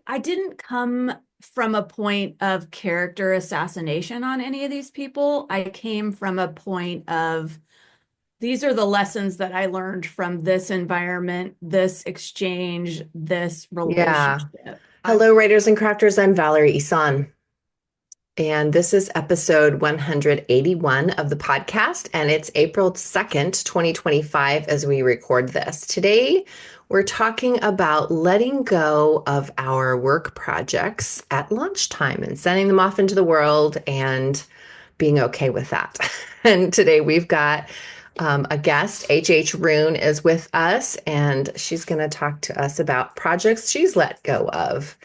I didn't come from a point of character assassination on any of these people. I came from a point of these are the lessons that I learned from this environment, this exchange, this Yeah. relationship. Hello, writers and crafters. I'm Valerie Isan, and this is episode 181 of the podcast, and it's April 2nd, 2025, as we record this. Today, we're talking about letting go of our work projects at lunchtime and sending them off into the world and being okay with that. And today we've got a guest. H H Rune is with us, and she's going to talk to us about projects she's let go of.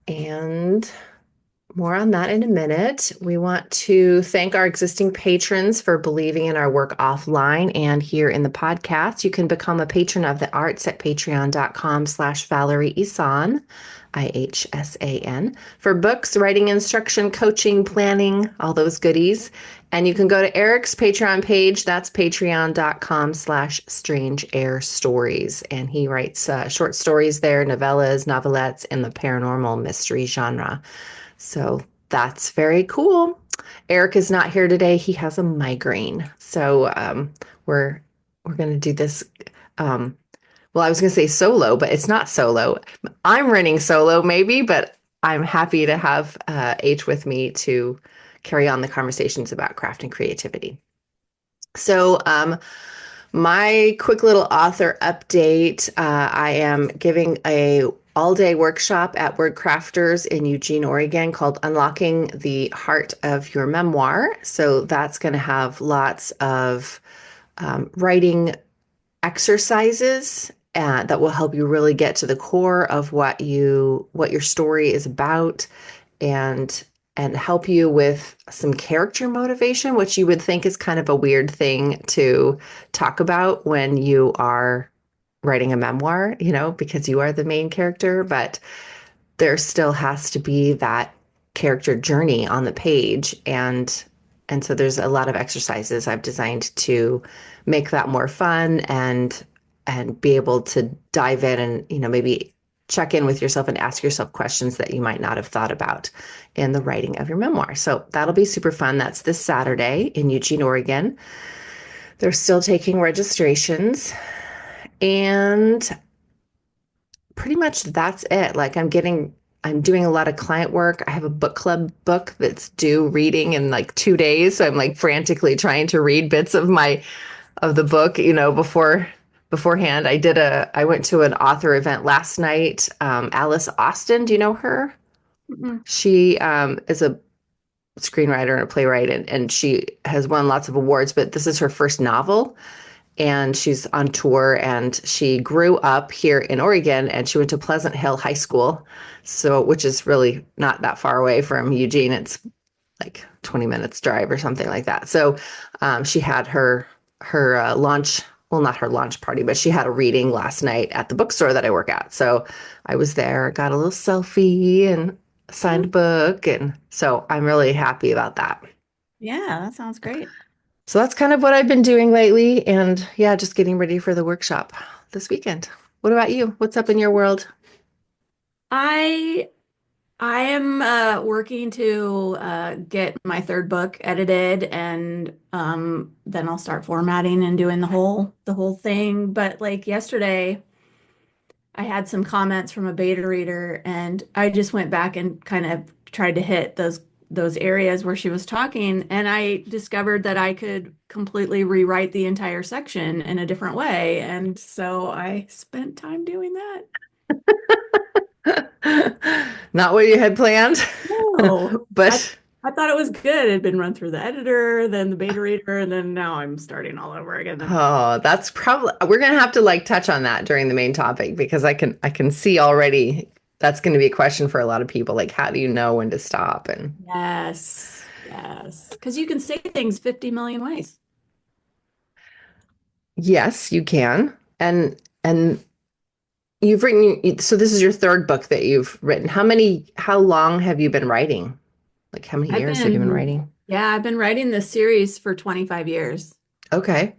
And more on that in a minute. We want to thank our existing patrons for believing in our work offline and here in the podcast. You can become a patron of the arts at patreon.com/Valerie Isan, IHSAN, for books, writing instruction, coaching, planning, all those goodies. And you can go to Erick's Patreon page. That's patreon.com/Strange Air Stories. And he writes short stories there, novellas, novelettes in the paranormal mystery genre. So that's very cool. Erick is not here today. He has a migraine. So we're going to do this. Well, I was going to say solo, but it's not solo. I'm running solo maybe, but I'm happy to have H with me to carry on the conversations about craft and creativity. So my quick little author update. I am giving a all-day workshop at Wordcrafters in Eugene, Oregon called Unlocking the Heart of Your Memoir. So that's going to have lots of writing exercises that will help you really get to the core of what your story is about and help you with some character motivation, which you would think is kind of a weird thing to talk about when you are writing a memoir, because you are the main character, but there still has to be that character journey on the page. And so there's a lot of exercises I've designed to make that more fun and be able to dive in and, maybe check in with yourself and ask yourself questions that you might not have thought about in the writing of your memoir. So that'll be super fun. That's this Saturday in Eugene, Oregon. They're still taking registrations. And pretty much that's it. Like I'm doing a lot of client work. I have a book club book that's due reading in like 2 days. So I'm like frantically trying to read bits of the book, beforehand. I went to an author event last night. Alice Austin, do you know her? Mm-mm. She is a screenwriter and a playwright, and she has won lots of awards, but this is her first novel. And she's on tour, and she grew up here in Oregon, and she went to Pleasant Hill High School, which is really not that far away from Eugene. It's like 20 minutes drive or something like that. So she had her launch, well, not her launch party, but she had a reading last night at the bookstore that I work at. So I was there, got a little selfie and signed a book, and so I'm really happy about that. Yeah, that sounds great. So that's kind of what I've been doing lately. And yeah, just getting ready for the workshop this weekend. What about you? What's up in your world? I I am working to get my third book edited, and then I'll start formatting and doing the whole thing. But like yesterday, I had some comments from a beta reader, and I just went back and kind of tried to hit those areas where she was talking, and I discovered that I could completely rewrite the entire section in a different way. And so I spent time doing that. Not what you had planned, No, I but I thought it was good. It had been run through the editor, then the beta reader, and then now I'm starting all over again. oh, that's probably we're gonna have to like touch on that during the main topic because I can see already that's going to be a question for a lot of people. Like, how do you know when to stop? And Yes, yes, because you can say things 50 million ways. yes, you can. And you've written, so this is your third book that you've written. How long have you been writing? Like, how many I've years have you been been, writing? yeah, I've been writing this series for 25 years. Okay.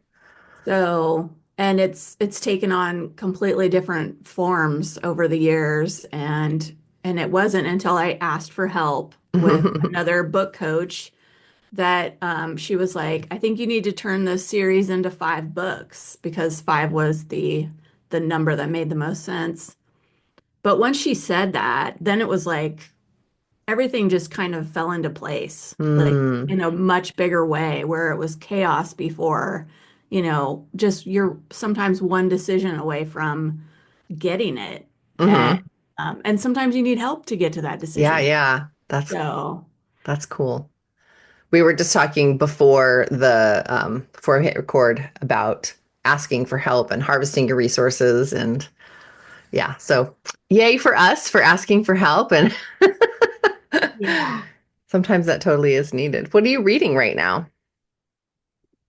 So, and it's taken on completely different forms over the years, and And it wasn't until I asked for help with another book coach that she was like, I think you need to turn this series into 5 books because 5 was the number that made the most sense. But once she said that, then it was like everything just kind of fell into place, like Mm. in a much bigger way where it was chaos before, just you're sometimes one decision away from getting it. And Hmm. and sometimes you need help to get to that Yeah, decision. yeah. So, That's cool. We were just talking before we hit record about asking for help and harvesting your resources and yeah, so yay for us for asking for help and yeah. sometimes that totally is needed. What are you reading right now?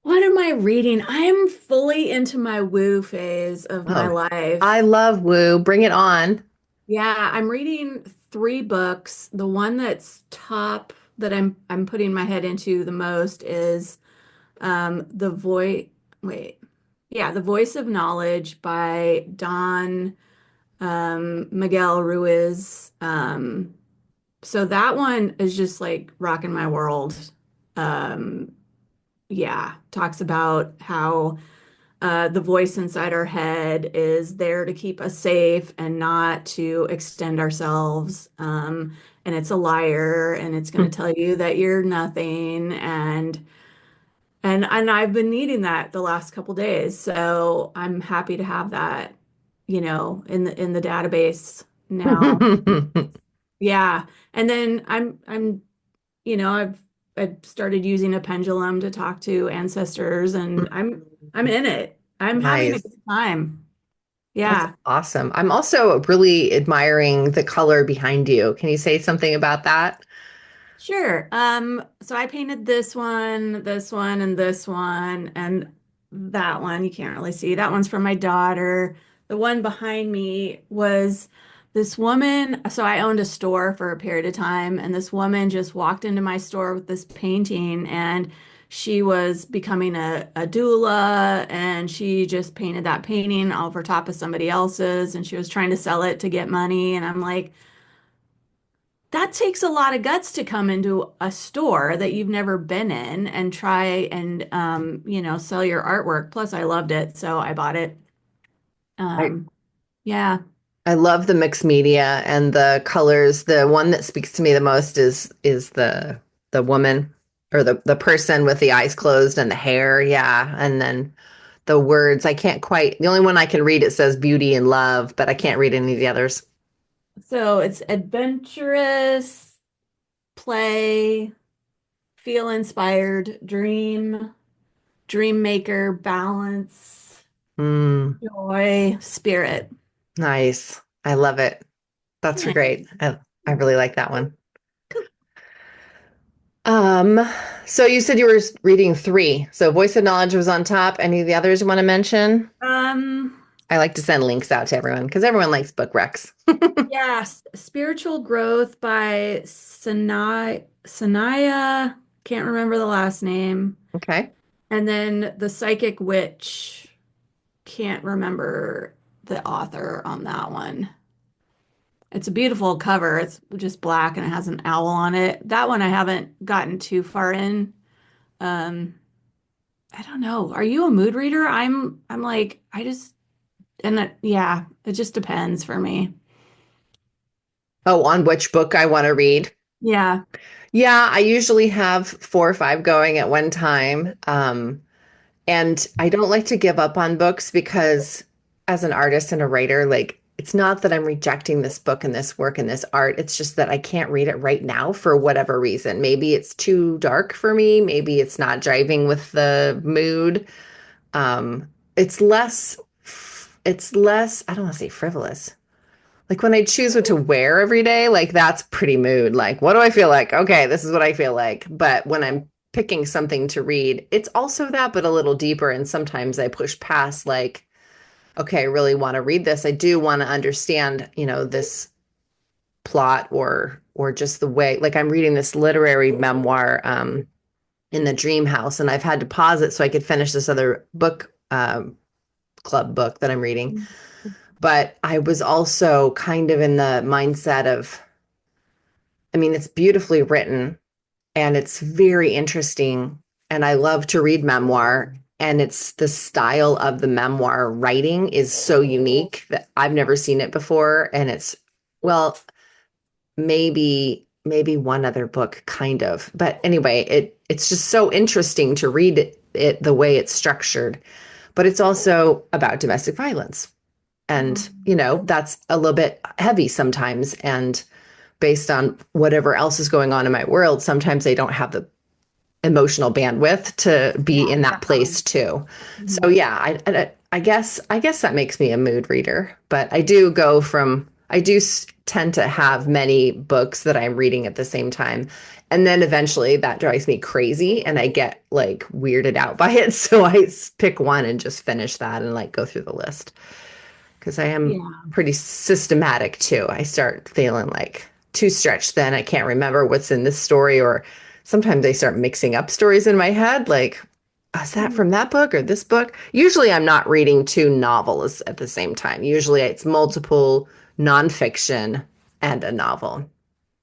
What am I reading? I am fully into my woo phase of my Oh, I life. love Woo. Bring it on. Yeah, I'm reading 3 books. The one that's top that I'm putting my head into the most is The Voice wait. Yeah, The Voice of Knowledge by Don Miguel Ruiz. So that one is just like rocking my world. Um, yeah, talks about how the voice inside our head is there to keep us safe and not to extend ourselves. And it's a liar and it's going to tell you that you're nothing. And I've been needing that the last couple days. So I'm happy to have that, in the database now. Yeah. And then I've started using a pendulum to talk to ancestors and I'm in it. I'm having a Nice. good time. That's Yeah. awesome. I'm also really admiring the color behind you. Can you say something about that? Sure. So I painted this one, and this one, and that one. You can't really see. That one's from my daughter. The one behind me was this woman. So I owned a store for a period of time, and this woman just walked into my store with this painting, and she was becoming a doula, and she just painted that painting over top of somebody else's, and she was trying to sell it to get money. And I'm like, that takes a lot of guts to come into a store that you've never been in and try and sell your artwork. Plus, I loved it, so I bought it. I Um, yeah. I love the mixed media and the colors. The one that speaks to me the most is the woman or the person with the eyes closed and the hair. Yeah. And then the words, I can't quite, the only one I can read it says beauty and love, but I can't read any of the others. So it's adventurous, play, feel inspired, dream maker, balance, Mm, joy, spirit. nice. I love it. That's Yeah. great. I really like that one. Um, so you said you were reading 3. So Voice of Knowledge was on top. Any of the others you want to mention? Um, I like to send links out to everyone because everyone likes book recs. Yes, Spiritual Growth by Sanaya, can't remember the last name. Okay. And then The Psychic Witch, can't remember the author on that one. It's a beautiful cover. It's just black and it has an owl on it. That one I haven't gotten too far in. Um, I don't know. Are you a mood reader? I'm like, yeah, it just depends for me. Oh, on which book I want to read. Yeah. Yeah, I usually have 4 or 5 going at one time. And I don't like to give up on books because as an artist and a writer, like it's not that I'm rejecting this book and this work and this art. It's just that I can't read it right now for whatever reason. Maybe it's too dark for me. Maybe it's not driving with the mood. Um, it's less, I don't want to say frivolous. Like when I choose what to wear every day, like that's pretty mood. Like, what do I feel like? Okay, this is what I feel like. But when I'm picking something to read, it's also that, but a little deeper. And sometimes I push past, like, okay, I really want to read this. I do want to understand, this plot or just the way. Like I'm reading this literary memoir in the Dream House, and I've had to pause it so I could finish this other book club book that I'm reading. But I was also kind of in the mindset of I mean, it's beautifully written and it's very interesting. And I love to read memoir. And it's the style of the memoir writing is so unique that I've never seen it before. And it's, well, maybe one other book kind of. But anyway, it's just so interesting to read it the way it's structured. But it's also about domestic violence. And, you know, that's a little bit heavy sometimes. And based on whatever else is going on in my world, sometimes I don't have the emotional bandwidth to be Yeah, in that definitely. place too. So Mhm. yeah, I guess that makes me a mood reader, but I do tend to have many books that I'm reading at the same time. And then eventually that drives me crazy and I get like weirded out by it. So pick one and just finish that and like go through the list because I am Yeah. pretty systematic too. I start feeling like too stretched then. I can't remember what's in this story, or sometimes I start mixing up stories in my head. Like, is that from that book or this book? Usually I'm not reading two novels at the same time. Usually it's multiple nonfiction and a novel.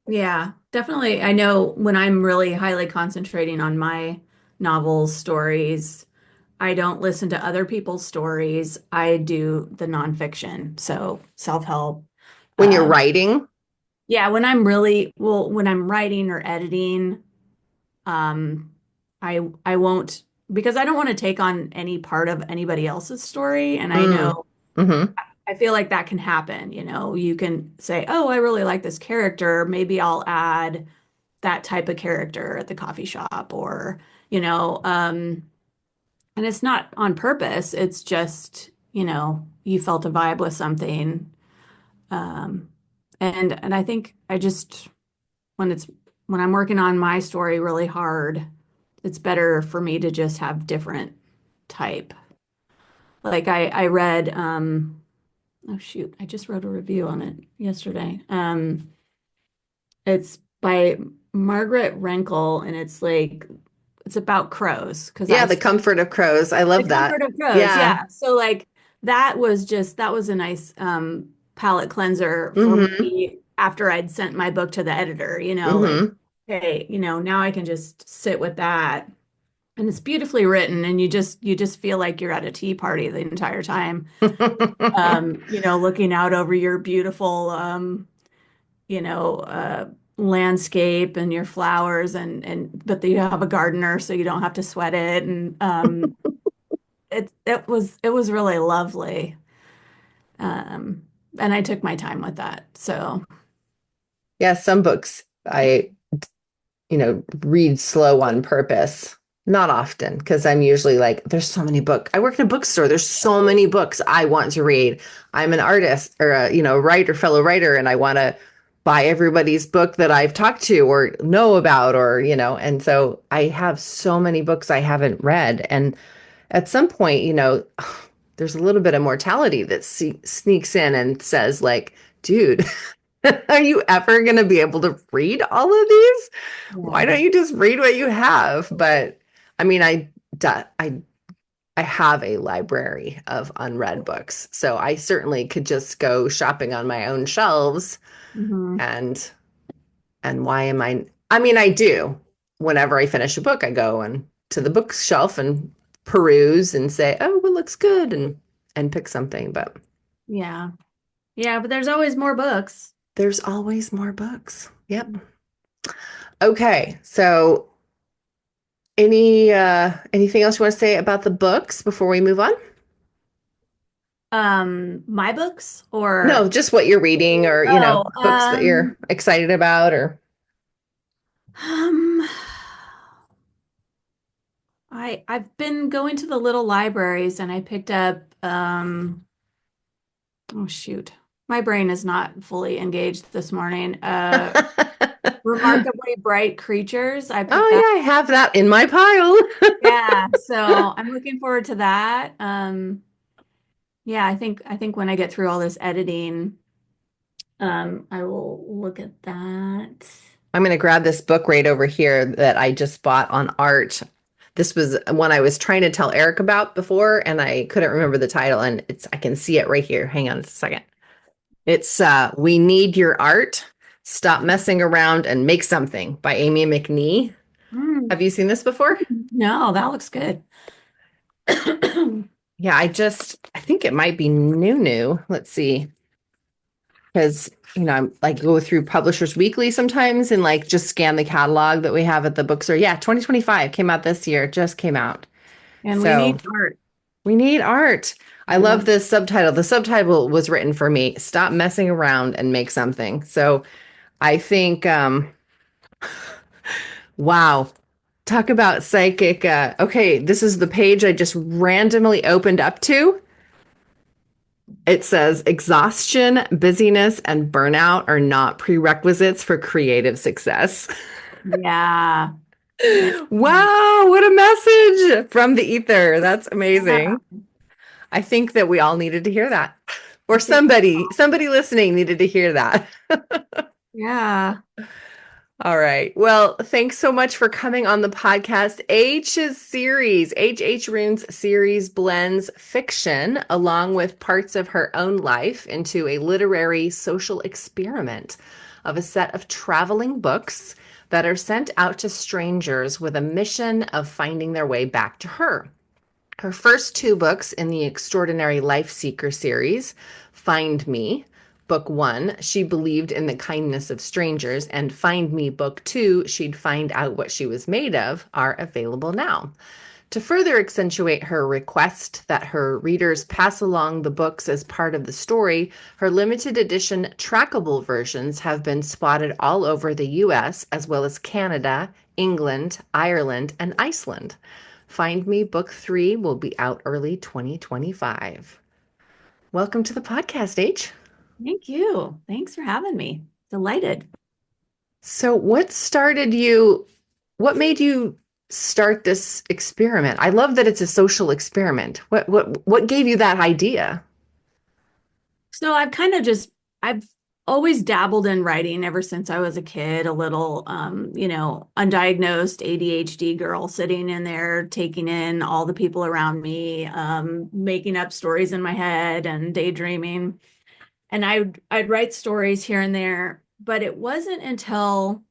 Yeah, definitely. I know when I'm really highly concentrating on my novels, stories, I don't listen to other people's stories. I do the nonfiction, so self-help. When you're Um, writing, yeah, when I'm really, well, when I'm writing or editing, um, I won't because I don't want to take on any part of anybody else's story, and I mm, know hmm I feel like that can happen. You know, you can say, "Oh, I really like this character. Maybe I'll add that type of character at the coffee shop," or you know, and it's not on purpose. It's just, you know, you felt a vibe with something. Um, and I think I just when it's when I'm working on my story really hard, it's better for me to just have different type. Like I read oh shoot, I just wrote a review on it yesterday. It's by Margaret Renkl and it's like it's about crows because yeah, The Comfort of Crows. I the love comfort that. of crows, Yeah. yeah. So like that was a nice palate cleanser for hmm me after I'd sent my book to the editor, you know, like, hmm hey, you know, now I can just sit with that. And it's beautifully written and you just feel like you're at a tea party the entire time. You know, looking out over your beautiful you know, landscape and your flowers and but you have a gardener so you don't have to sweat it and it was really lovely. Um, and I took my time with that. So, Yeah, some books I read slow on purpose. Not often, because I'm usually like, there's so many books. I work in a bookstore. There's so many books I want to read. I'm an artist or writer, fellow writer, and I want to buy everybody's book that I've talked to or know about, and so I have so many books I haven't read. And at some point, there's a little bit of mortality that sneaks in and says, like, dude, are you ever going to be able to read all of these? Why yeah. don't you just read what you have? But I mean, I have a library of unread books, so I certainly could just go shopping on my own shelves. Hmm. And why am I? I mean, I do. Whenever I finish a book, I go and to the bookshelf and peruse and say, "Oh, what looks good," and pick something. But Yeah. Yeah, but there's always more books. there's always more books. Yep. Okay, so anything else you want to say about the books before we move on? My books No, or just what you're reading or, oh, books that you're excited about or um, I've been going to the little libraries and I picked up oh shoot. My brain is not fully engaged this morning. Oh Remarkably Bright Creatures. I yeah, picked up. I have that in my pile. Yeah, so I'm looking forward to that. Yeah, I think when I get through all this editing, I will look at that. I'm going to grab this book right over here that I just bought on art. This was one I was trying to tell Eric about before and I couldn't remember the title, and I can see it right here. Hang on a second. It's We Need Your Art Stop Messing Around and Make Something by Amy McNee. Mm, Have you seen this before? no, that looks good. Yeah, I think it might be new. Let's see. Because, I'm like go through Publishers Weekly sometimes and like just scan the catalog that we have at the bookstore. Yeah, 2025 came out this year, just came out. And we So need art. we need art. I We love love. this subtitle. The subtitle was written for me. Stop messing around and make something. So I think, wow. Talk about psychic. Okay, this is the page I just randomly opened up to. It says exhaustion, busyness, and burnout are not prerequisites for creative success. Yeah. Yeah. Wow, what a message from the ether. That's Yeah. amazing. I think that we all needed to hear that. I Or think. somebody listening needed to hear that. Yeah. All right. Well, thanks so much for coming on the podcast. H H Rune's series blends fiction along with parts of her own life into a literary social experiment of a set of traveling books that are sent out to strangers with a mission of finding their way back to her. Her first two books in the Extraordinary Life Seeker series, Find Me, Book 1, she believed in the kindness of strangers, and Find Me, Book 2, she'd find out what she was made of, are available now. To further accentuate her request that her readers pass along the books as part of the story, her limited edition trackable versions have been spotted all over the US, as well as Canada, England, Ireland, and Iceland. Find Me Book 3 will be out early 2025. Welcome to the podcast, H. Thank you. Thanks for having me. Delighted. So, what made you start this experiment? I love that it's a social experiment. What gave you that idea? So I've always dabbled in writing ever since I was a kid, a little, undiagnosed ADHD girl sitting in there, taking in all the people around me, making up stories in my head and daydreaming. And I'd write stories here and there, but it wasn't until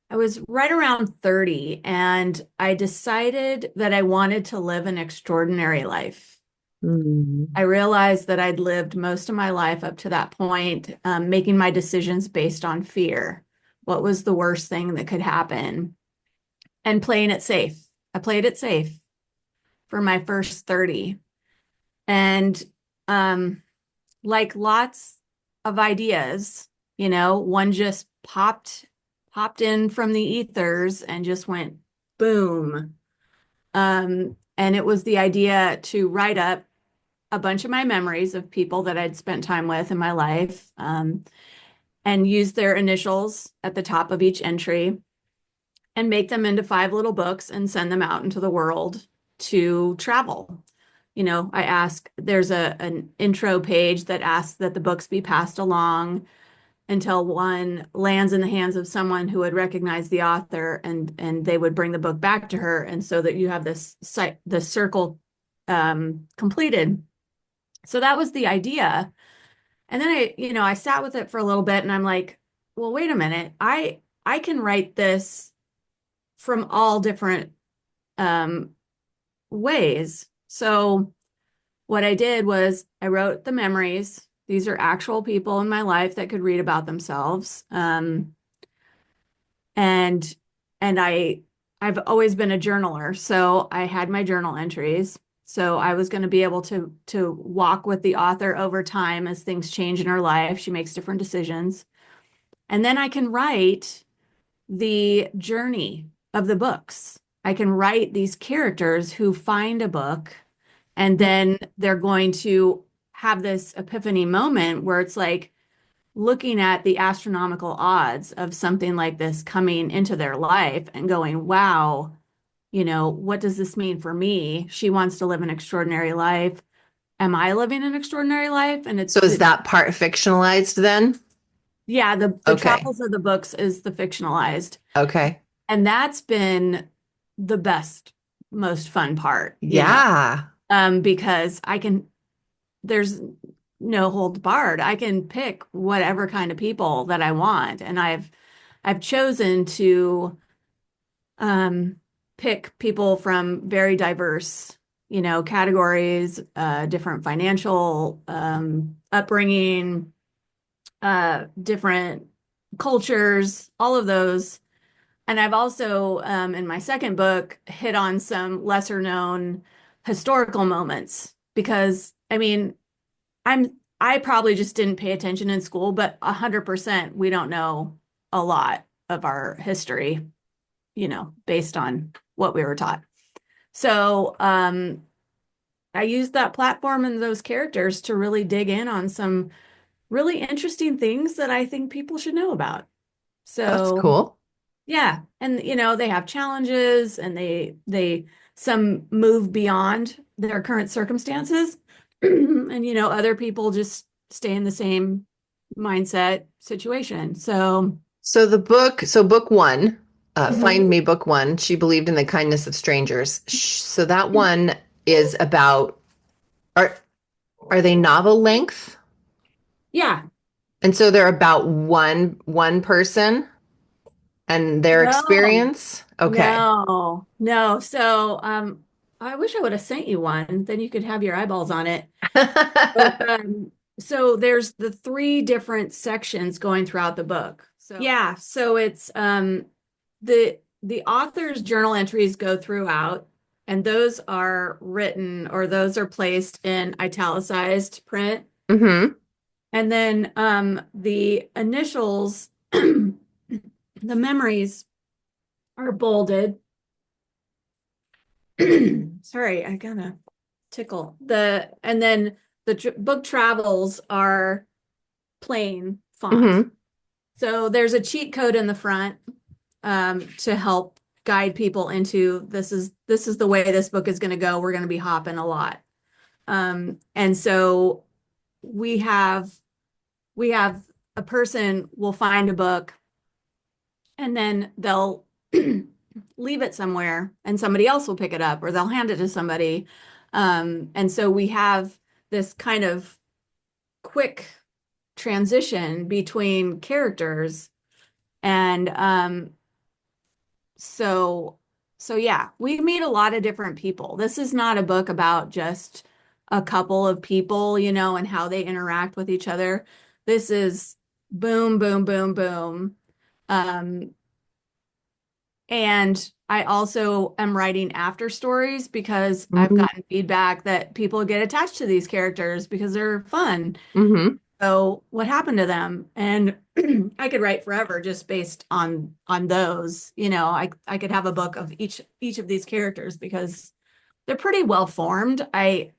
I was right around 30 and I decided that I wanted to live an extraordinary life. Mm. I realized that I'd lived most of my life up to that point, making my decisions based on fear. What was the worst thing that could happen? And playing it safe. I played it safe for my first 30. And like lots of ideas, one just popped in from the ethers and just went boom. And it was the idea to write up a bunch of my memories of people that I'd spent time with in my life, and use their initials at the top of each entry and make them into 5 little books and send them out into the world to travel. There's an intro page that asks that the books be passed along until one lands in the hands of someone who would recognize the author, and they would bring the book back to her, and so that you have the circle completed. So that was the idea. And then I sat with it for a little bit and I'm like, well, wait a minute. I can write this from all different um, ways. So what I did was I wrote the memories. These are actual people in my life that could read about themselves. And I've always been a journaler, so I had my journal entries. So I was going to be able to walk with the author over time as things change in her life. She makes different decisions. And then I can write the journey of the books. I can write these characters who find a book and then they're going to have this epiphany moment where it's like looking at the astronomical odds of something like this coming into their life and going, wow, what does this mean for me? She wants to live an extraordinary life. Am I living an extraordinary life? And So is that part fictionalized then? yeah, the Okay. travels of the books is the fictionalized. Okay. And that's been the best, most fun part, Yeah. because there's no holds barred. I can pick whatever kind of people that I want, and I've chosen to um, pick people from very diverse, categories, different financial upbringing, different cultures, all of those. And I've also, in my second book, hit on some lesser known historical moments because, I mean, I probably just didn't pay attention in school, but 100% we don't know a lot of our history, based on what we were taught. So, I used that platform and those characters to really dig in on some really interesting things that I think people should know about. That's So, cool. yeah, and they have challenges and they some move beyond their current circumstances. And other people just stay in the same mindset situation. So, So book one, Find mhm. Me Book One, She Believed in the Kindness of Strangers. So that one is about, are are they novel length? Yeah, And so they're about one person and their no, experience? Okay. no. So, I wish I would have sent you one, then you could have your eyeballs on it. But so there's the three different sections going throughout the book. So yeah, so it's the author's journal entries go throughout, and those are written or those are placed in italicized print. hmm And then the initials, the memories are bolded. Sorry, I got a tickle. And then the book travels are plain font. hmm So there's a cheat code in the front to help guide people into this is the way this book is going to go. We're going to be hopping a lot. And so we have we have a person will find a book and then they'll leave it somewhere and somebody else will pick it up or they'll hand it to somebody. And so we have this kind of quick transition between characters and so yeah, we meet a lot of different people. This is not a book about just a couple of people, and how they interact with each other. This is boom, boom, boom, boom. Um, and I also am writing after stories because I've hmm gotten feedback that people get attached to these characters because they're fun. hmm So what happened to them? And I could write forever just based on those. I could have a book of each of these characters because they're pretty well formed. I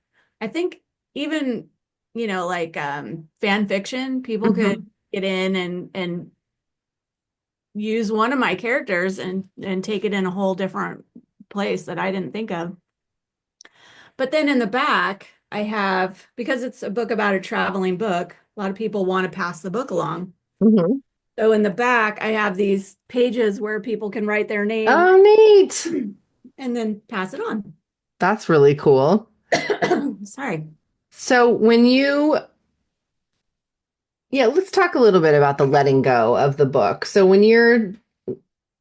think even, like fan fiction, people could hmm get in and use one of my characters and take it in a whole different place that I didn't think of. But then in the back, I have, because it's a book about a traveling book, a lot of people want to pass the book along. hmm So in the back, I have these pages where people can write their name Oh, neat. and then pass it on. That's really cool. Sorry. So yeah, let's talk a little bit about the letting go of the book. So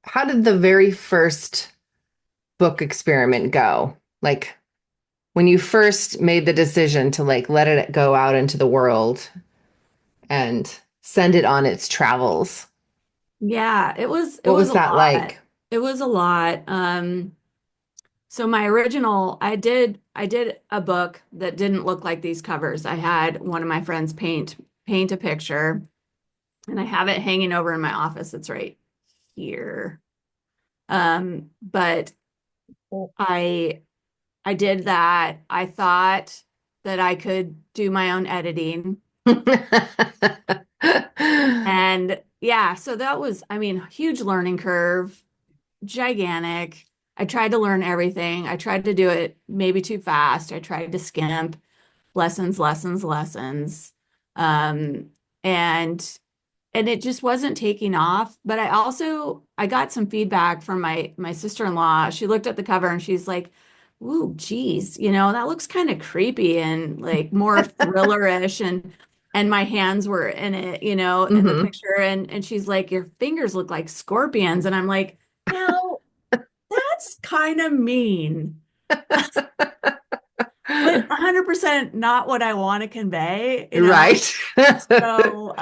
how did the very first book experiment go? Like when you first made the decision to like let it go out into the world and send it on its travels. Yeah, it What was was a that lot. like? It was a lot. So my original, I did a book that didn't look like these covers. I had one of my friends paint a picture and I have it hanging over in my office. It's right here. But I I did that. I thought that I could do my own editing. And yeah, so that was, I mean, huge learning curve, gigantic. I tried to learn everything. I tried to do it maybe too fast. I tried to skimp lessons, lessons, lessons. Um, and it just wasn't taking off. But I got some feedback from my sister-in-law. She looked at the cover and she's like, ooh, geez, that looks kind of creepy and like more thrillerish and my hands were in it, in the Hmm. picture and she's like, your fingers look like scorpions. And I'm like, now that's kind of mean, but 100% not what I want to convey. Right. So,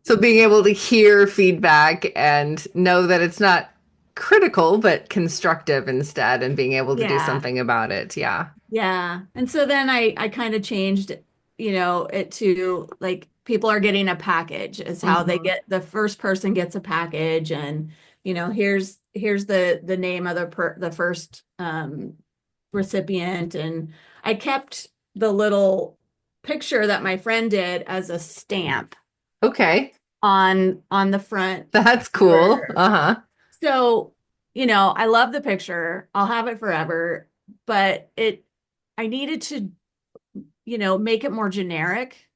So being able to hear feedback and know that it's not critical, but constructive instead, and being able to do yeah. something about it. Yeah. Yeah. And so then I kind of changed, it to like people are getting a package is how they Hmm. get the first person gets a package and here's the name of the first recipient and I kept the little picture that my friend did as a stamp Okay. on the front That's cool. where Uh-huh. so, I love the picture. I'll have it forever, but I needed to make it more generic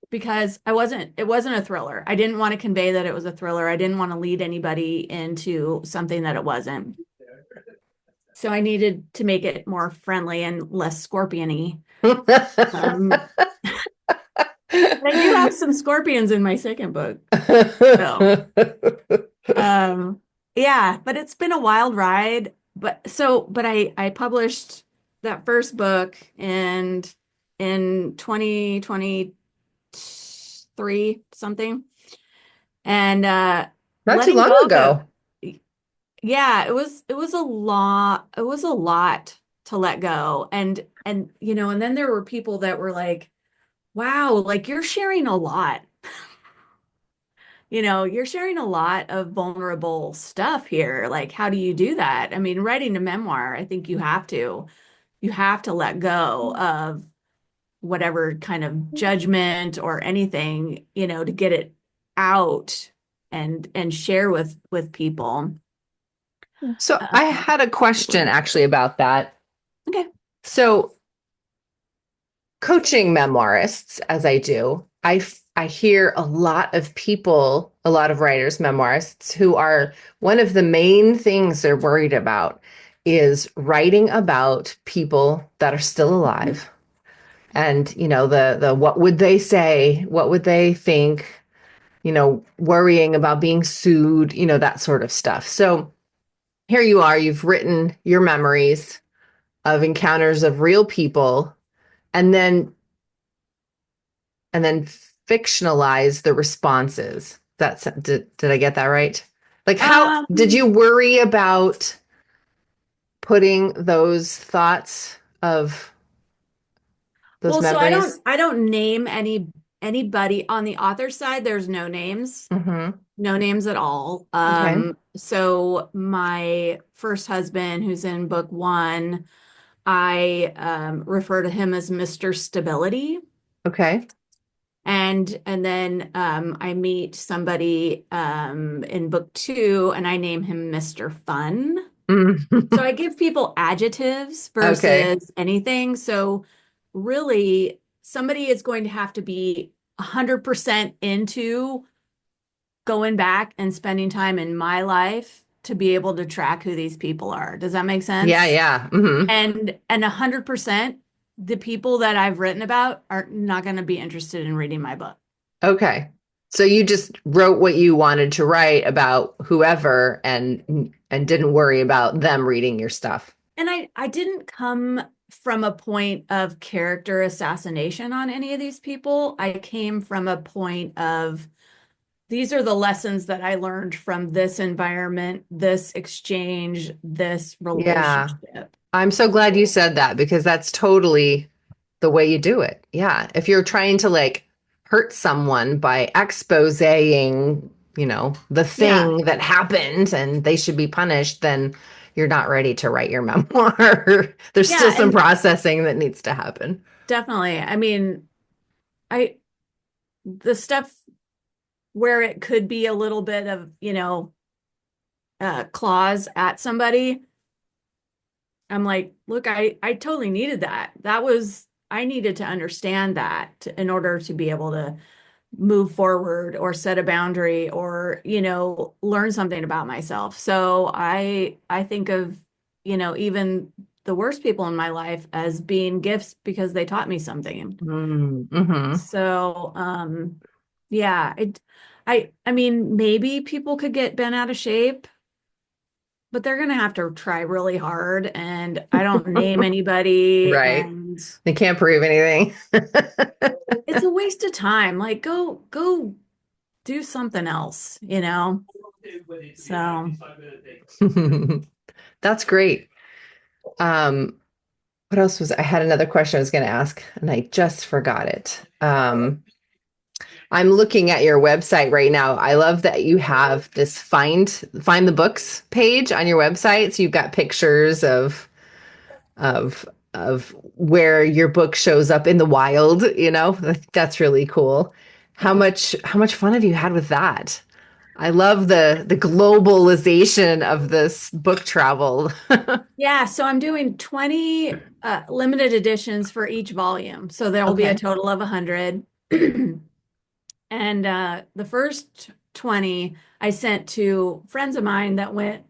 because it wasn't a thriller. I didn't want to convey that it was a thriller. I didn't want to lead anybody into something that it wasn't. So I needed to make it more friendly and less scorpiony. Um, but I do have some scorpions in my second book. So, um, yeah, but it's been a wild ride. But I published that first book in 2023 something. And Not too letting long go of ago. yeah, it was a lot to let go. And then there were people that were like, wow, like you're sharing a lot. You're sharing a lot of vulnerable stuff here. Like, how do you do that? I mean, writing a memoir, I think you have to let go of whatever kind of judgment or anything, to get it out and share with people. So I Um, had a question actually about that. okay. So coaching memoirists, as I do, I hear a lot of people, a lot of writers, memoirists, who are one of the main things they're worried about is writing about people that are still alive. And, the what would they say? What would they think? Worrying about being sued, that sort of stuff. So here you are, you've written your memories of encounters of real people, and then fictionalize the responses. Did I get that right? Like, how did Um, you worry about putting those thoughts of those well, so I memories? don't name anybody on the author side. There's no names, Hmm. no names at all. Okay. So my first husband, who's in book one, I refer to him as Mr. Stability. Okay. And then I meet somebody in book two, and I name him Mr. Fun. So Mm. I give people adjectives Okay. versus anything. So really, somebody is going to have to be 100% into going back and spending time in my life to be able to track who these people are. Does that make Yeah, sense? yeah. Hmm. And 100%, the people that I've written about are not going to be interested in reading my book. Okay. So you just wrote what you wanted to write about whoever and didn't worry about them reading your stuff. And I didn't come from a point of character assassination on any of these people. I came from a point of these are the lessons that I learned from this environment, this exchange, this Yeah. relationship. I'm so glad you said that because that's totally the way you do it. Yeah. If you're trying to like hurt someone by exposing, the Yeah, thing that happened and they should be punished, then you're not ready to write your memoir. There's still yeah, some and processing that needs to happen. definitely. I mean, I the stuff where it could be a little bit of, claws at somebody, I'm like, look, I totally needed that. I needed to understand that in order to be able to move forward or set a boundary or, learn something about myself. So I think of, even the worst people in my life as being gifts because they taught me something. Mm-hmm. So, yeah, I mean, maybe people could get bent out of shape, but they're gonna have to try really hard, and I don't name anybody, Right. and They can't prove anything. it's a waste of time. Like, go do something else, you know? So, That's great. Um, what else was I had another question I was going to ask and I just forgot it. I'm looking at your website right now. I love that you have this find the books page on your website. So you've got pictures of of where your book shows up in the wild, you know? That's really cool. How much fun have you had with that? I love the globalization of this book travel. yeah, so I'm doing 20 limited editions for each volume. So there will be a Okay. total of 100. And the first 20 I sent to friends of mine that went,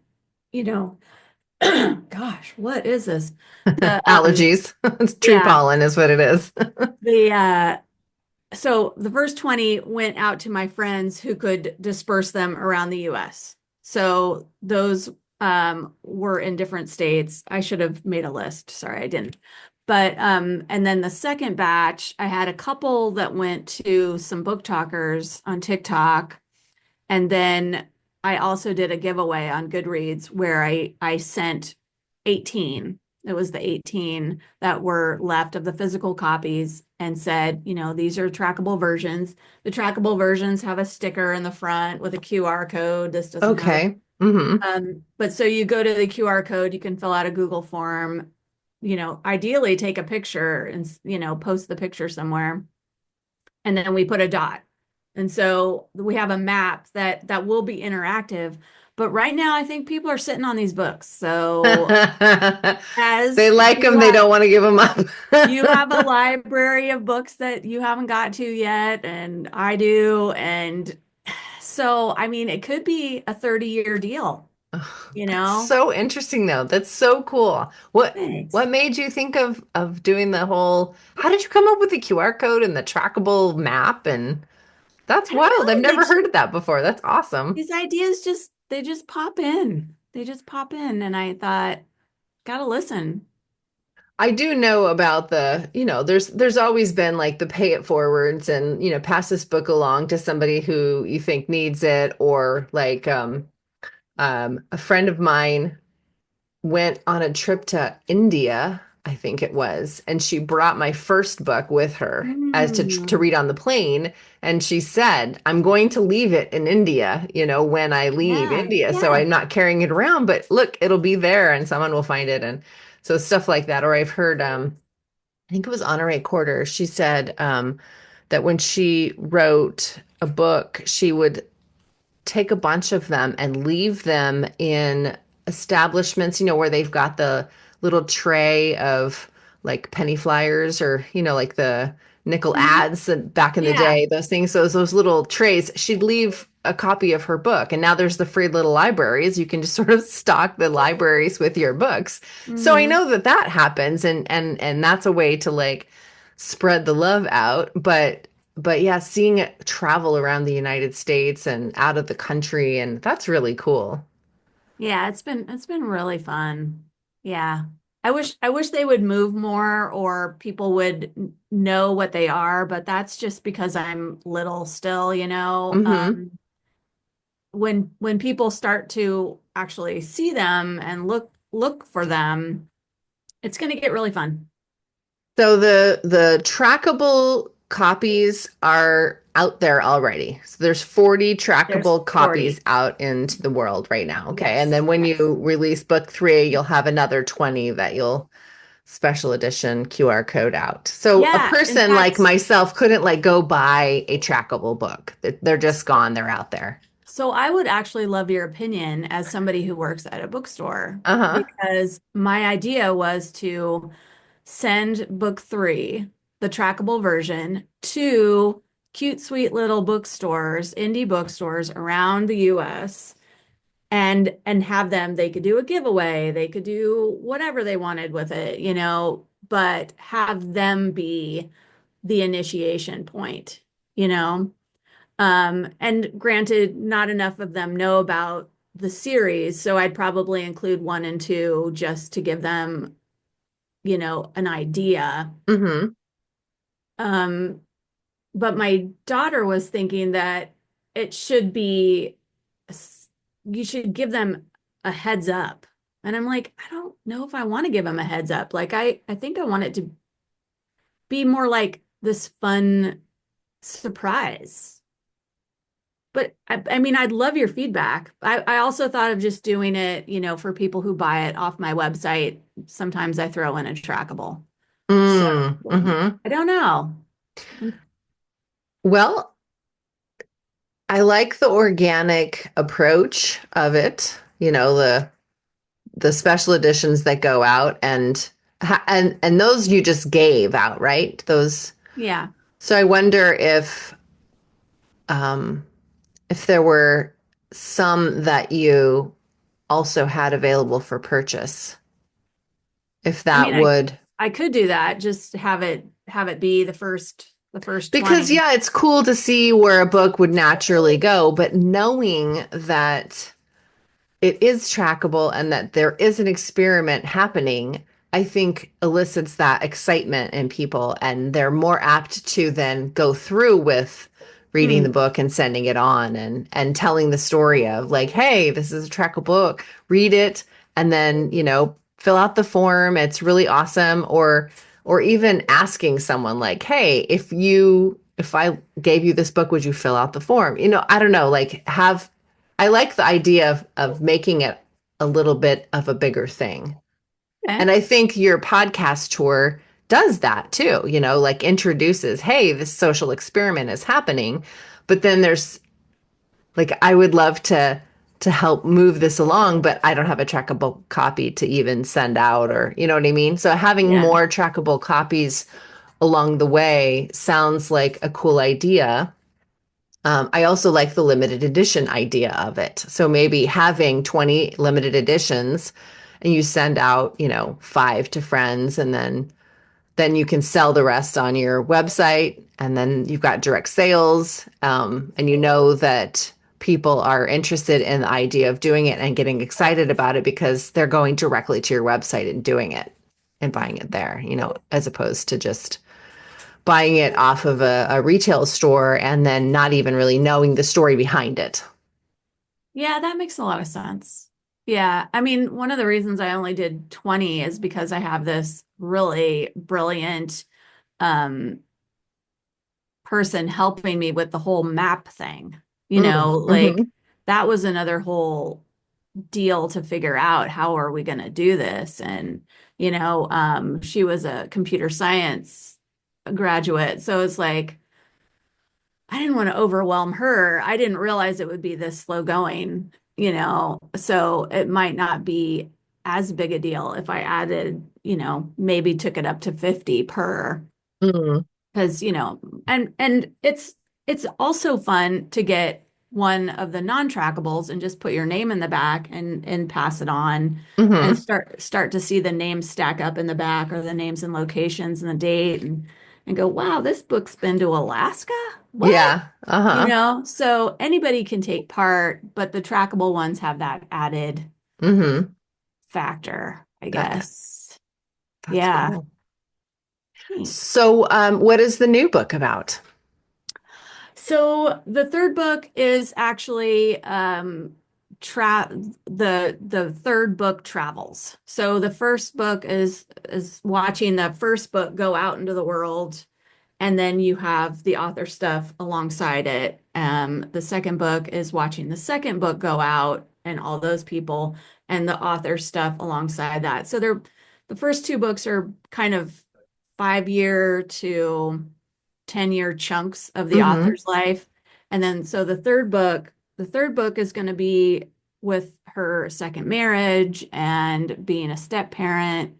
you know, gosh, what is this? The Allergies. It's tree yeah, pollen is what it is. the so the first 20 went out to my friends who could disperse them around the US. So those were in different states. I should have made a list. Sorry, I didn't. But and then the second batch, I had a couple that went to some book talkers on TikTok. And then I also did a giveaway on Goodreads where I sent 18. It was the 18 that were left of the physical copies and said, you know, these are trackable versions. The trackable versions have a sticker in the front with a QR code. This doesn't have it. Okay. Hmm. But so you go to the QR code, you can fill out a Google form, you know, ideally take a picture and, you know, post the picture somewhere. And then we put a dot. And so we have a map that will be interactive. But right now, I think people are sitting on these books. So They as like them, they don't want to give them up. you have a library of books that you haven't got to yet, and I do. And so, I mean, it could be a 30-year deal, Oh, you that's know? so interesting though. That's so cool. Thanks. What made you think of doing the whole, how did you come up with the QR code and the trackable map? And that's I don't wild. I've know. never heard of that before. That's awesome. These ideas just they just pop in. They just pop in, and I thought, gotta listen. I do know about there's always been like the pay it forwards and, pass this book along to somebody who you think needs it, or like a friend of mine went on a trip to India, I think it was, and she brought my first book with her as to Mm, read on the plane. And she said, I'm going to leave it in India, when I leave yeah, India. So yeah. I'm not carrying it around, but look, it'll be there and someone will find it. And so stuff like that. Or I've heard, I think it was Honoré Quarter. She said that when she wrote a book, she would take a bunch of them and leave them in establishments, where they've got the little tray of like penny flyers, or, like the nickel Mhm. ads that back in the Yeah. day, those things, those little trays, she'd leave a copy of her book. And now there's the free little libraries. You can just sort of stock the libraries with your books. So I Hmm. know that that happens, and that's a way to like spread the love out. But yeah, seeing it travel around the United States and out of the country, and that's really cool. Yeah, it's been really fun. Yeah. I wish they would move more or people would know what they are, but that's just because I'm little still, you know. Hmm. When people start to actually see them and look for them, it's going to get really fun. So the trackable copies are out there already. So there's 40 There's trackable copies 40. out into the world right now. Okay. And Yes, then when yes. you release book three, you'll have another 20 that you'll special edition QR code out. So a Yeah, in person like fact, myself couldn't like go buy a trackable book. They're just gone. They're out there. so I would actually love your opinion as somebody who works at a bookstore Uh-huh. because my idea was to send book three, the trackable version, to cute, sweet little bookstores, indie bookstores around the US. and have them, they could do a giveaway, they could do whatever they wanted with it, but have them be the initiation point, you know? And granted, not enough of them know about the series, so I'd probably include one and two just to give them, an idea. Mm-hmm. Um, but my daughter was thinking that it should be, you should give them a heads up. And I'm like, I don't know if I want to give them a heads up. Like, I think I want it to be more like this fun surprise. But I mean, I'd love your feedback. I also thought of just doing it, for people who buy it off my website. Sometimes I throw in a trackable. So Mm-hmm. I don't know. Well, I like the organic approach of it, the special editions that go out and those you just gave out, right? Those. Yeah. So I wonder um if there were some that you also had available for purchase, if I that mean, I would. I could do that. Just have it be the first Because 20. yeah, it's cool to see where a book would naturally go, but knowing that it is trackable and that there is an experiment happening, I think elicits that excitement in people, and they're more apt to then go through with reading the Mm, book and sending it on and telling the story of like, hey, this is a trackable book, read it, and then, fill out the form. It's really awesome. Or even asking someone like, hey, if I gave you this book, would you fill out the form? I don't know, like have I like the idea of making it a little bit of a bigger thing. okay. And I think your podcast tour does that too, like introduces, hey, this social experiment is happening. But then there's like, I would love to help move this along, but I don't have a trackable copy to even send out, or you know what I mean? So having Yeah. more trackable copies along the way sounds like a cool idea. I also like the limited edition idea of it. So maybe having 20 limited editions and you send out, five to friends, and then you can sell the rest on your website, and then you've got direct sales, and you know that people are interested in the idea of doing it and getting excited about it because they're going directly to your website and doing it and buying it there, as opposed to just buying it off of a retail store and then not even really knowing the story behind it. Yeah, that makes a lot of sense. Yeah. I mean, one of the reasons I only did 20 is because I have this really brilliant um person helping me with the whole map thing. Mm-hmm. Like that was another whole deal to figure out how are we going to do this. And, she was a computer science graduate. So it's like, I didn't want to overwhelm her. I didn't realize it would be this slow going, so it might not be as big a deal if I added, maybe took it up to 50 per. Mm-hmm. Because and it's also fun to get one of the non-trackables and just put your name in the back and pass it on and Mm-hmm. start to see the names stack up in the back, or the names and locations and the date, and go, wow, this book's been to Alaska. What? Yeah. Uh-huh. So anybody can take part, but the trackable ones have that added Mm-hmm. factor, I That guess. that's Yeah. cool. So, what is the new book about? So the third book is actually tra the third book travels. So the first book is watching the first book go out into the world, and then you have the author stuff alongside it. The second book is watching the second book go out and all those people and the author stuff alongside that. So the first two books are kind of 5 year to 10-year chunks of the Mm-hmm. author's life. And then so the third book is going to be with her second marriage and being a step parent,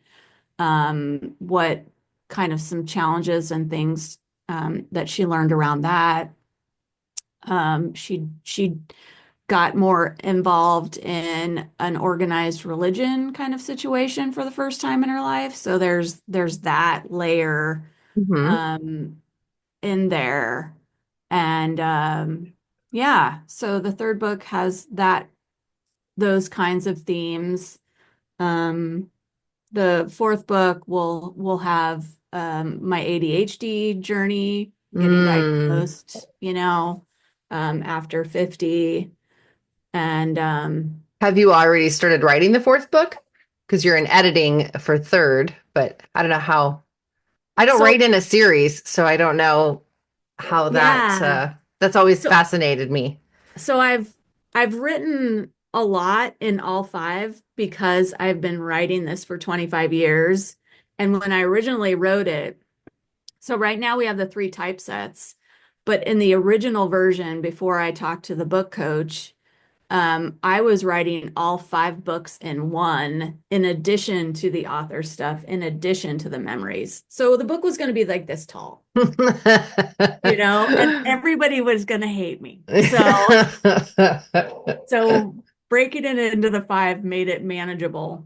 what kind of some challenges and things that she learned around that. She got more involved in an organized religion kind of situation for the first time in her life. So there's that layer Hmm. um in there. And yeah, so the third book has those kinds of themes. Um the fourth book will have my ADHD journey, getting Mm. diagnosed, after 50. And Have you already started writing the fourth book? Because you're in editing for third, but I don't know how. I don't so write in a series, so I don't know how yeah. that's always So fascinated me. so I've written a lot in all five because I've been writing this for 25 years. And when I originally wrote it, so right now we have the three typesets, but in the original version, before I talked to the book coach, I was writing all five books in one, in addition to the author stuff, in addition to the memories. So the book was going to be like this tall, and everybody was going to hate me. So breaking it into the five made it manageable.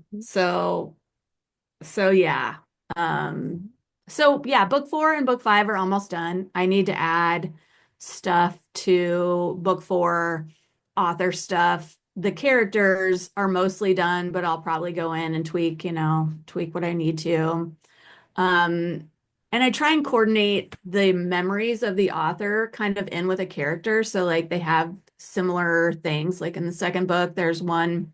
So yeah. Um, so yeah, book four and book five are almost done. I need to add stuff to book four, author stuff. The characters are mostly done, but I'll probably go in and tweak what I need to. Um, and I try and coordinate the memories of the author kind of in with a character. So like they have similar things. Like in the second book, there's one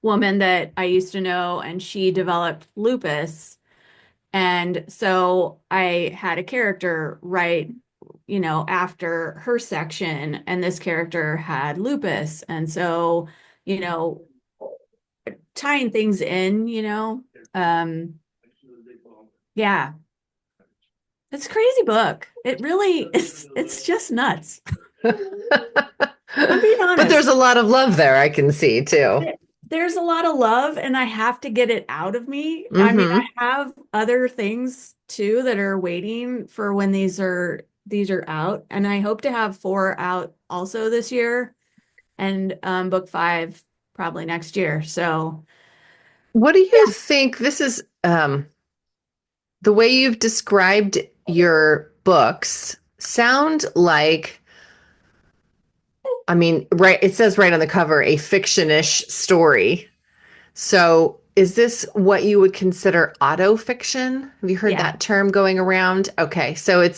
woman that I used to know, and she developed lupus. And so I had a character right, after her section, and this character had lupus. And so, you know, tying things in, yeah, it's a crazy book. It really it's just nuts. I'm being But there's honest. a lot of love there, I can see too. There's a lot of love, and I have to get it out of me. I mean, I Hmm. have other things too that are waiting for when these are out, and I hope to have four out also this year, and book five probably next year. So What do you yeah, think this is the way you've described your books sound like I mean, right, it says right on the cover, a fiction-ish story. So, is this what you would consider autofiction? Have you heard yeah, that term going around? Okay, so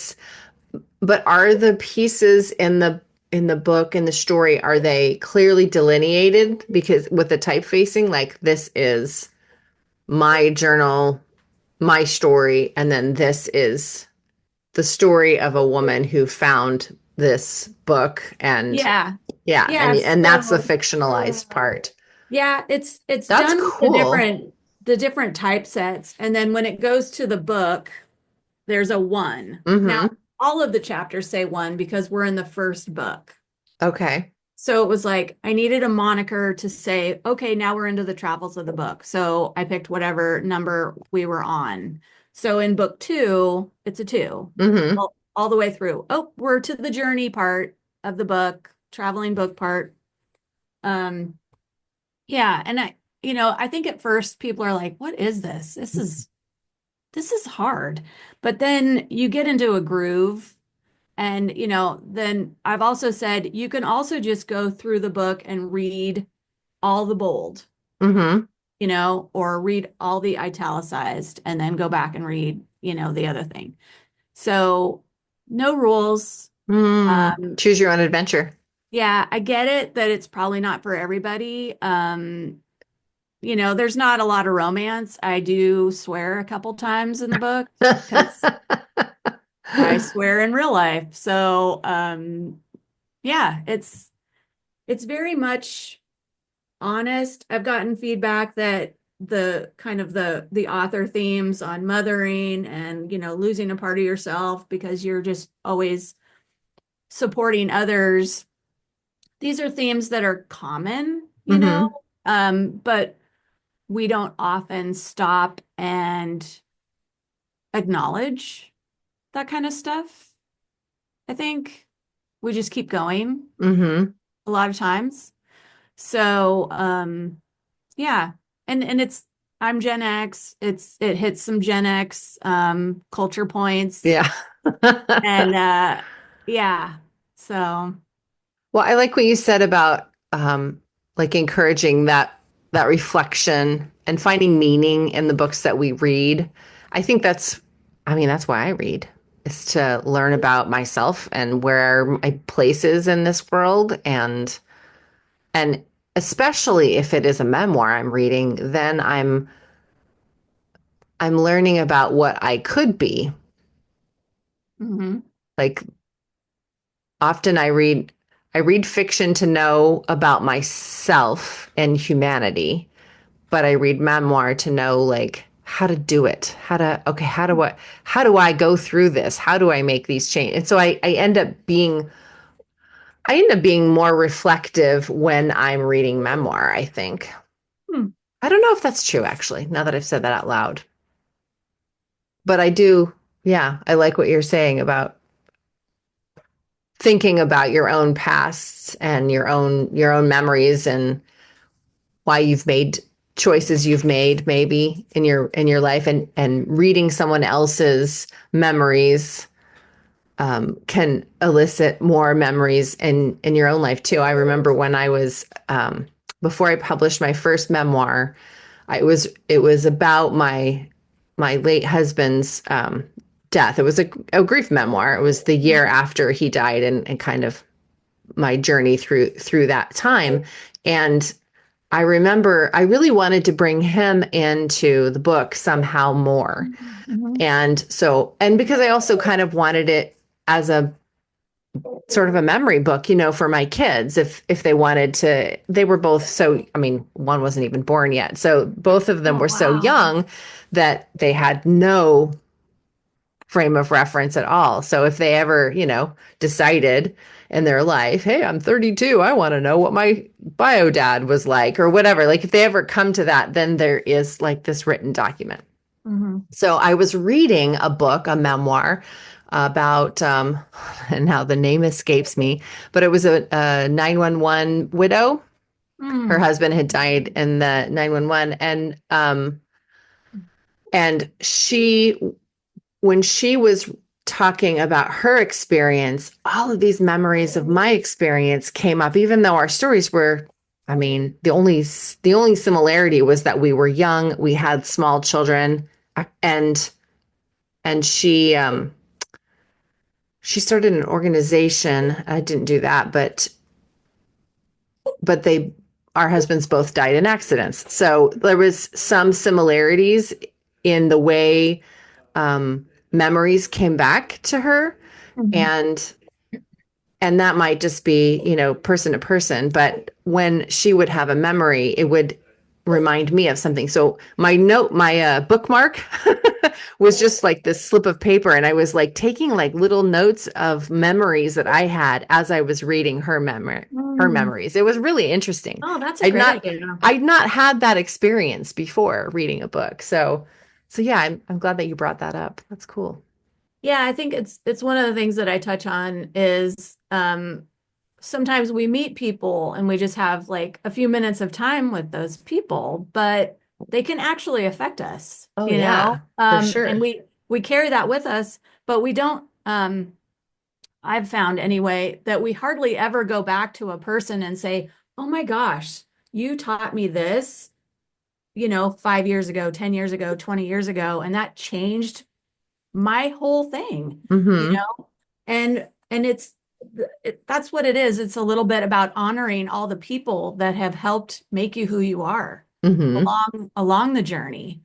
but are the pieces in the book in the story are they clearly delineated because with the typefacing like this is my journal, my story, and then this is the story of a woman who found this book and yeah, yeah, yeah. and that's the So fictionalized part. yeah, it's That's done with the cool. different typesets, and then when it goes to the book, there's a one. Now, Mm-hmm. all of the chapters say one because we're in the first book. Okay. So it was like I needed a moniker to say, okay, now we're into the travels of the book. So I picked whatever number we were on. So in book two, it's a two, Mm-hmm. all the way through. Oh, we're to the journey part of the book, traveling book part. Um, yeah, and I think at first people are like, what is this? This is hard. But then you get into a groove. And, then I've also said you can also just go through the book and read all the bold, Mm-hmm. or read all the italicized and then go back and read, the other thing. So no rules. Mm. Um, Choose your own adventure. yeah, I get it that it's probably not for everybody. There's not a lot of romance. I do swear a couple times in the book because I swear in real life. So, yeah, it's very much honest. I've gotten feedback that the kind of the author themes on mothering and losing a part of yourself because you're just always supporting others. These are themes that are common, Mm-hmm. but we don't often stop and acknowledge that kind of stuff. I think we just keep going. Mm-hmm. a lot of times. So, yeah. And I'm Gen X. It hits some Gen X culture points. Yeah. And yeah. So, Well, I like what you said about like encouraging that reflection and finding meaning in the books that we read. I think I mean, that's why I read, is to learn about myself and where my place is in this world. And especially if it is a memoir I'm reading, then I'm learning about what I could be. mhm. Like often I read fiction to know about myself and humanity, but I read memoir to know like how to do it, okay, how do I go through this? How do I make these changes? And so I end up being more reflective when I'm reading memoir, I think. Hmm. I don't know if that's true actually, now that I've said that out loud. But I do, yeah, I like what you're saying about thinking about your own pasts and your own memories and why you've made choices you've made maybe in your life, and reading someone else's memories can elicit more memories in your own life too. I remember when I was before I published my first memoir, it was about my late husband's death. It was a grief memoir. It was the year after he died, and kind of my journey through that time. And I remember I really wanted to bring him into the book somehow more. Mhm. And because I also kind of wanted it as a sort of a memory book, for my kids, if they wanted to. They were both so, I mean, one wasn't even born yet. So both of them Oh, were so wow. young that they had no frame of reference at all. So if they ever, decided in their life, hey, I'm 32, I want to know what my bio dad was like or whatever, like if they ever come to that, then there is like this written document. Mhm. So I was reading a book, a memoir about, and now the name escapes me, but it was a 911 widow. Her Mm. husband had died in the 911, and when she was talking about her experience, all of these memories of my experience came up, even though our stories were, I mean, the only similarity was that we were young, we had small children, and she started an organization. I didn't do that, but our husbands both died in accidents. So there was some similarities in the way memories came back to her, Mhm. and that might just be, person to person, but when she would have a memory, it would remind me of something. So my bookmark was just like this slip of paper, and I was like taking like little notes of memories that I had as I was reading her Mm. memories. It was really interesting. Oh, that's a I'd great not idea. I'd not had that experience before reading a book. So yeah, I'm glad that you brought that up. That's cool. Yeah, I think it's one of the things that I touch on is sometimes we meet people and we just have like a few minutes of time with those people, but they can actually affect us, Oh yeah, for And sure. we carry that with us, but we don't I've found anyway that we hardly ever go back to a person and say, "Oh my gosh, you taught me this, 5 years ago, 10 years ago, 20 years ago, and that changed my whole thing, you Mm-hmm. know? And that's what it is. It's a little bit about honoring all the people that have helped make you who you are Mm-hmm. along the journey.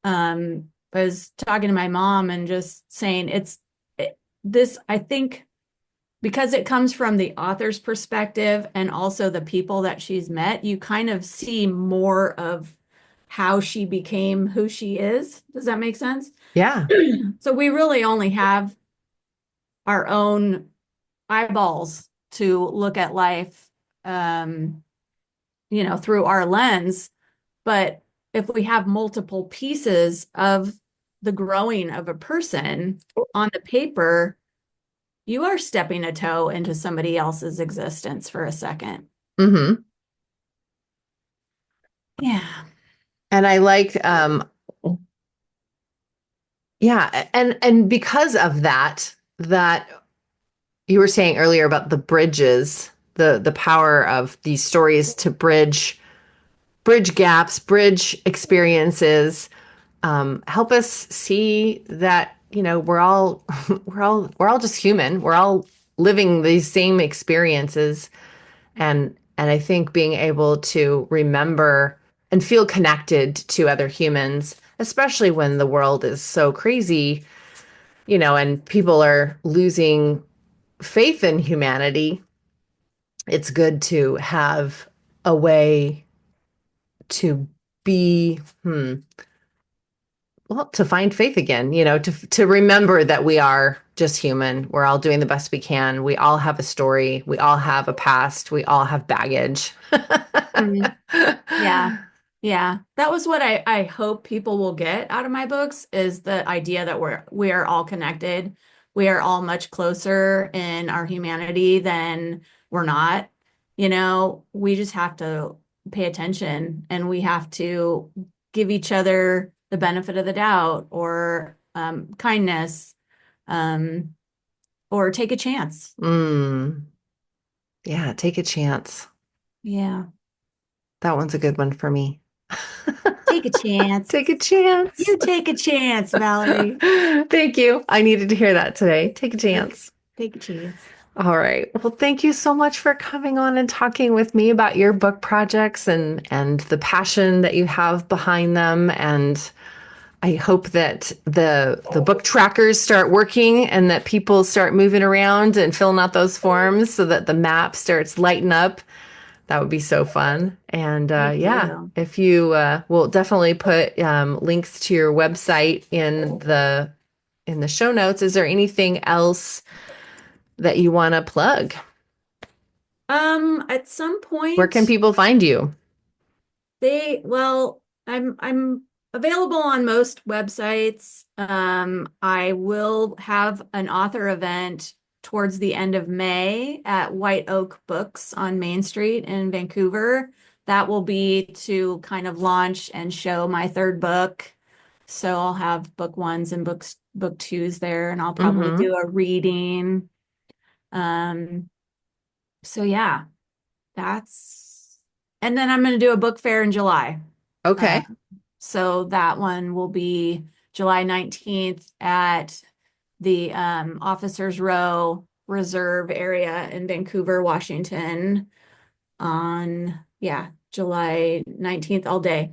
I was talking to my mom and just saying this, I think because it comes from the author's perspective and also the people that she's met, you kind of see more of how she became who she is. Does that make sense? Yeah. So we really only have our own eyeballs to look at life, um, through our lens. But if we have multiple pieces of the growing of a person on the paper, you are stepping a toe into somebody else's existence for a second. Hmm. Yeah. And I liked, yeah, and because of that, that you were saying earlier about the bridges, the power of these stories to bridge gaps, bridge experiences, help us see that, we're all we're all just human. We're all living these same experiences, and I think being able to remember and feel connected to other humans, especially when the world is so crazy, and people are losing faith in humanity, it's good to have a way to be, well, to find faith again, to remember that we are just human. We're all doing the best we can. We all have a story. We all have a past. We all have baggage. Mhm. Yeah. Yeah. That was what I hope people will get out of my books is the idea that we are all connected. We are all much closer in our humanity than we're not. We just have to pay attention and we have to give each other the benefit of the doubt or kindness um, or take a chance. Mm, yeah, take a chance. Yeah. That one's a good one for me. Take a chance. Take a chance. You take a chance, Valerie. Thank you. I needed to hear that today. Take a chance. Take a chance. All right. Well, thank you so much for coming on and talking with me about your book projects and the passion that you have behind them. And I hope that the book trackers start working and that people start moving around and filling out those forms so that the map starts lighting up. That would be so fun. And Me yeah, too. if you will definitely put links to your website in the show notes. Is there anything else that you want to plug? At some Where can point, people find you? well, I'm available on most websites. I will have an author event towards the end of May at White Oak Books on Main Street in Vancouver. That will be to kind of launch and show my third book. So I'll have book ones and book twos there, and I'll probably Mm-hmm. do a reading. Um, so yeah, that's, and then I'm going to do a book fair in July. Uh, Okay. so that one will be July 19th at the Officers Row Reserve area in Vancouver, Washington on, yeah, July 19th all day.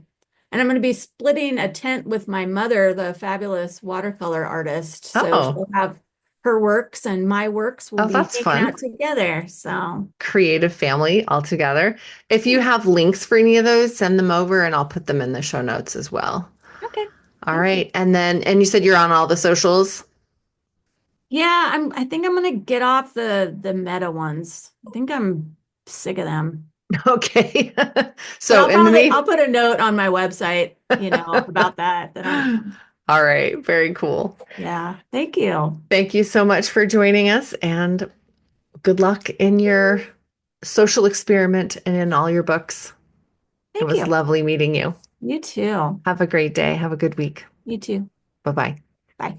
And I'm going to be splitting a tent with my mother, the fabulous watercolor artist. So Oh, she'll have her works and my works will oh, be that's hanging fun. out together. So, Creative family all together. If you yeah. have links for any of those, send them over and I'll put them in the show notes as well. Okay. All Thank you. right. And you said you're on all the socials. Yeah, I think I'm gonna get off the meta ones. I think I'm sick of them. Okay. But So in the I'll mean, put a note on my website, about that I'm all right. Very cool. yeah, thank you. Thank you so much for joining us and good luck in your social experiment and in all your books. It Thank was you. lovely meeting you. You too. Have a great day. Have a good week. You too. Bye bye. Bye.